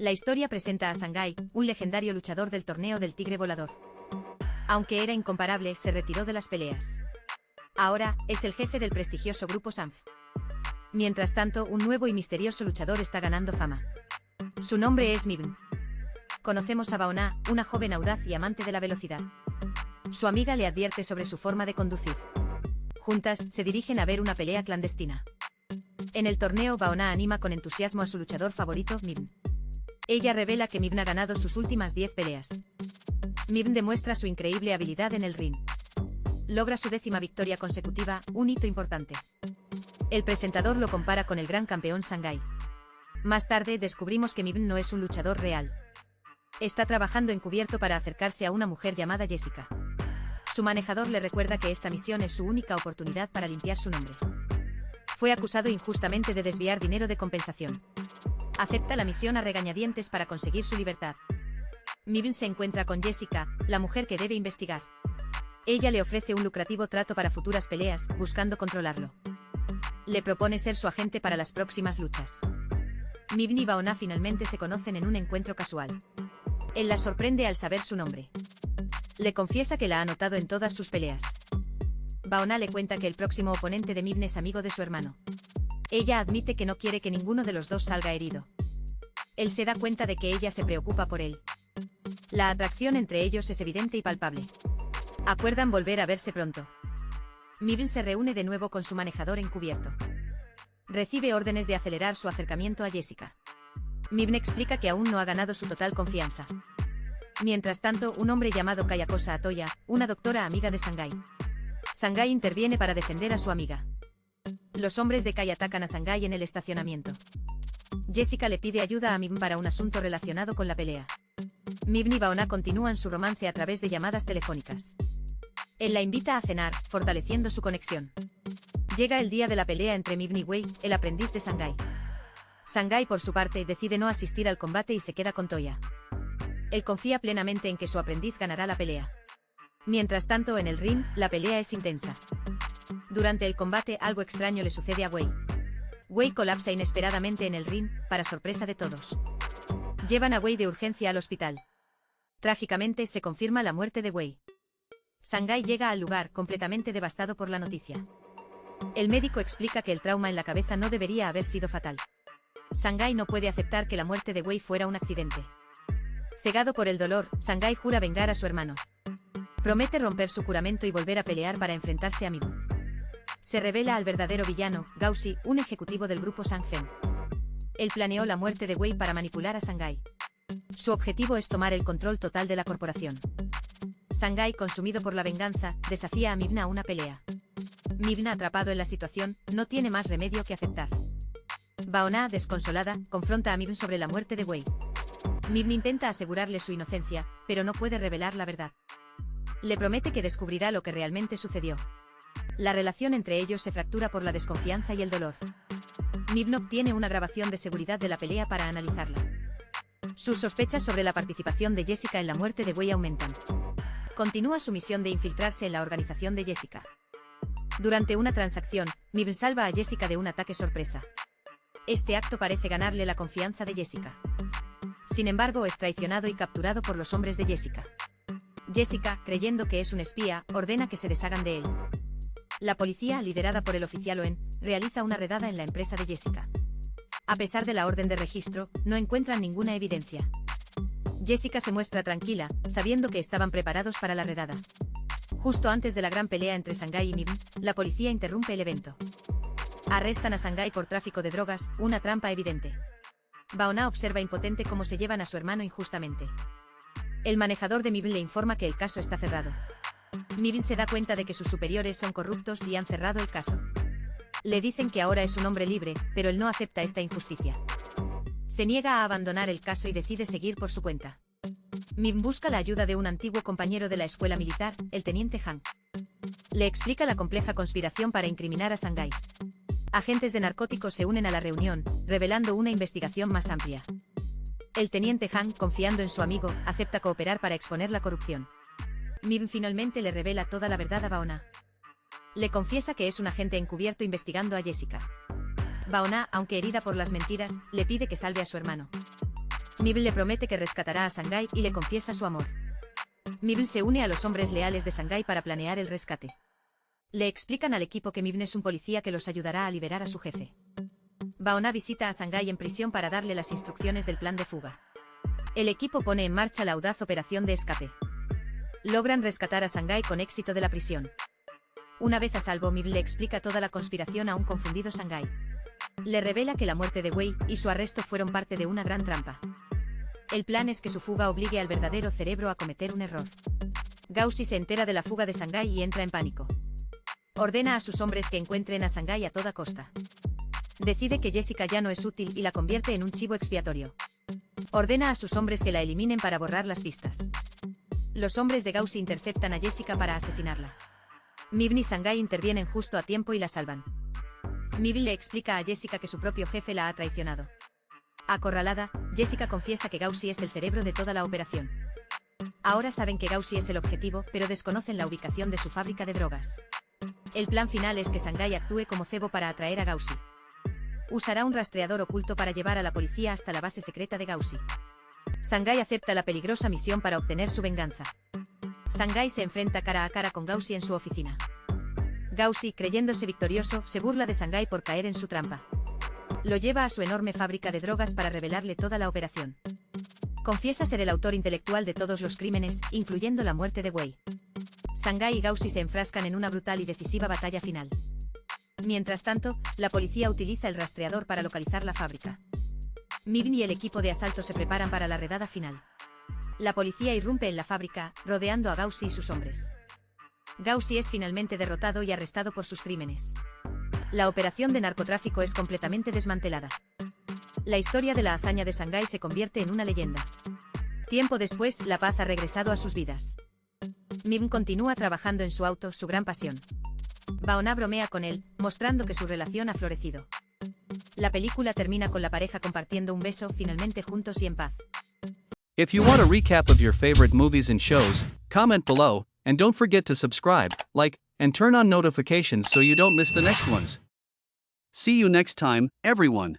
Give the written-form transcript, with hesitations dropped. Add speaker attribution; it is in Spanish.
Speaker 1: La historia presenta a Sangai, un legendario luchador del torneo del Tigre Volador. Aunque era incomparable, se retiró de las peleas. Ahora, es el jefe del prestigioso grupo Sanf. Mientras tanto, un nuevo y misterioso luchador está ganando fama. Su nombre es Mibn. Conocemos a Baona, una joven audaz y amante de la velocidad. Su amiga le advierte sobre su forma de conducir. Juntas, se dirigen a ver una pelea clandestina. En el torneo, Baona anima con entusiasmo a su luchador favorito, Mibn. Ella revela que Mibn ha ganado sus últimas 10 peleas. Mibn demuestra su increíble habilidad en el ring. Logra su 10ª victoria consecutiva, un hito importante. El presentador lo compara con el gran campeón Sangai. Más tarde descubrimos que Mibn no es un luchador real. Está trabajando encubierto para acercarse a una mujer llamada Jessica. Su manejador le recuerda que esta misión es su única oportunidad para limpiar su nombre. Fue acusado injustamente de desviar dinero de compensación. Acepta la misión a regañadientes para conseguir su libertad. Mibn se encuentra con Jessica, la mujer que debe investigar. Ella le ofrece un lucrativo trato para futuras peleas, buscando controlarlo. Le propone ser su agente para las próximas luchas. Mibn y Baona finalmente se conocen en un encuentro casual. Él la sorprende al saber su nombre. Le confiesa que la ha anotado en todas sus peleas. Baona le cuenta que el próximo oponente de Mibn es amigo de su hermano. Ella admite que no quiere que ninguno de los dos salga herido. Él se da cuenta de que ella se preocupa por él. La atracción entre ellos es evidente y palpable. Acuerdan volver a verse pronto. Mibn se reúne de nuevo con su manejador encubierto. Recibe órdenes de acelerar su acercamiento a Jessica. Mibn explica que aún no ha ganado su total confianza. Mientras tanto, un hombre llamado Kayakosa Atoya, una doctora amiga de Sangai. Sangai interviene para defender a su amiga. Los hombres de Kai atacan a Sangai en el estacionamiento. Jessica le pide ayuda a Mibn para un asunto relacionado con la pelea. Mibn y Baona continúan su romance a través de llamadas telefónicas. Él la invita a cenar, fortaleciendo su conexión. Llega el día de la pelea entre Mibn y Wei, el aprendiz de Sangai. Sangai, por su parte, decide no asistir al combate y se queda con Toya. Él confía plenamente en que su aprendiz ganará la pelea. Mientras tanto, en el ring, la pelea es intensa. Durante el combate, algo extraño le sucede a Wei. Wei colapsa inesperadamente en el ring, para sorpresa de todos. Llevan a Wei de urgencia al hospital. Trágicamente, se confirma la muerte de Wei. Sangai llega al lugar, completamente devastado por la noticia. El médico explica que el trauma en la cabeza no debería haber sido fatal. Sangai no puede aceptar que la muerte de Wei fuera un accidente. Cegado por el dolor, Sangai jura vengar a su hermano. Promete romper su juramento y volver a pelear para enfrentarse a Mibn. Se revela al verdadero villano, Gauzy, un ejecutivo del grupo Sangfen. Él planeó la muerte de Wei para manipular a Sangai. Su objetivo es tomar el control total de la corporación. Sangai, consumido por la venganza, desafía a Mibn a una pelea. Mibn, atrapado en la situación, no tiene más remedio que aceptar. Baona, desconsolada, confronta a Mibn sobre la muerte de Wei. Mibn intenta asegurarle su inocencia, pero no puede revelar la verdad. Le promete que descubrirá lo que realmente sucedió. La relación entre ellos se fractura por la desconfianza y el dolor. Mibn obtiene una grabación de seguridad de la pelea para analizarla. Sus sospechas sobre la participación de Jessica en la muerte de Wei aumentan. Continúa su misión de infiltrarse en la organización de Jessica. Durante una transacción, Mibn salva a Jessica de un ataque sorpresa. Este acto parece ganarle la confianza de Jessica. Sin embargo, es traicionado y capturado por los hombres de Jessica. Jessica, creyendo que es un espía, ordena que se deshagan de él. La policía, liderada por el oficial Owen, realiza una redada en la empresa de Jessica. A pesar de la orden de registro, no encuentran ninguna evidencia. Jessica se muestra tranquila, sabiendo que estaban preparados para la redada. Justo antes de la gran pelea entre Sangai y Mibn, la policía interrumpe el evento. Arrestan a Sangai por tráfico de drogas, una trampa evidente. Baona observa impotente cómo se llevan a su hermano injustamente. El manejador de Mibn le informa que el caso está cerrado. Mibn se da cuenta de que sus superiores son corruptos y han cerrado el caso. Le dicen que ahora es un hombre libre, pero él no acepta esta injusticia. Se niega a abandonar el caso y decide seguir por su cuenta. Mibn busca la ayuda de un antiguo compañero de la escuela militar, el teniente Han. Le explica la compleja conspiración para incriminar a Sangai. Agentes de narcóticos se unen a la reunión, revelando una investigación más amplia. El teniente Han, confiando en su amigo, acepta cooperar para exponer la corrupción. Mibn finalmente le revela toda la verdad a Baona. Le confiesa que es un agente encubierto investigando a Jessica. Baona, aunque herida por las mentiras, le pide que salve a su hermano. Mibn le promete que rescatará a Sangai y le confiesa su amor. Mibn se une a los hombres leales de Sangai para planear el rescate. Le explican al equipo que Mibn es un policía que los ayudará a liberar a su jefe. Baona visita a Sangai en prisión para darle las instrucciones del plan de fuga. El equipo pone en marcha la audaz operación de escape. Logran rescatar a Sangai con éxito de la prisión. Una vez a salvo, Mibn le explica toda la conspiración a un confundido Sangai. Le revela que la muerte de Wei y su arresto fueron parte de una gran trampa. El plan es que su fuga obligue al verdadero cerebro a cometer un error. Gauzy se entera de la fuga de Sangai y entra en pánico. Ordena a sus hombres que encuentren a Sangai a toda costa. Decide que Jessica ya no es útil y la convierte en un chivo expiatorio. Ordena a sus hombres que la eliminen para borrar las pistas. Los hombres de Gauzy interceptan a Jessica para asesinarla. Mibn y Sangai intervienen justo a tiempo y la salvan. Mibn le explica a Jessica que su propio jefe la ha traicionado. Acorralada, Jessica confiesa que Gauzy es el cerebro de toda la operación. Ahora saben que Gauzy es el objetivo, pero desconocen la ubicación de su fábrica de drogas. El plan final es que Sangai actúe como cebo para atraer a Gauzy. Usará un rastreador oculto para llevar a la policía hasta la base secreta de Gauzy. Sangai acepta la peligrosa misión para obtener su venganza. Sangai se enfrenta cara a cara con Gauzy en su oficina. Gauzy, creyéndose victorioso, se burla de Sangai por caer en su trampa. Lo lleva a su enorme fábrica de drogas para revelarle toda la operación. Confiesa ser el autor intelectual de todos los crímenes, incluyendo la muerte de Wei. Sangai y Gauzy se enfrascan en una brutal y decisiva batalla final. Mientras tanto, la policía utiliza el rastreador para localizar la fábrica. Mibn y el equipo de asalto se preparan para la redada final. La policía irrumpe en la fábrica, rodeando a Gauzy y sus hombres. Gauzy es finalmente derrotado y arrestado por sus crímenes. La operación de narcotráfico es completamente desmantelada. La historia de la hazaña de Sangai se convierte en una leyenda. Tiempo después, la paz ha regresado a sus vidas. Mibn continúa trabajando en su auto, su gran pasión. Baona bromea con él, mostrando que su relación ha florecido. La película termina con la pareja compartiendo un beso, finalmente juntos y en paz.
Speaker 2: If you want a recap of your favorite movies and shows, comment below, and don't forget to subscribe, like, and turn on notifications so you don't miss the next ones. See you next time, everyone.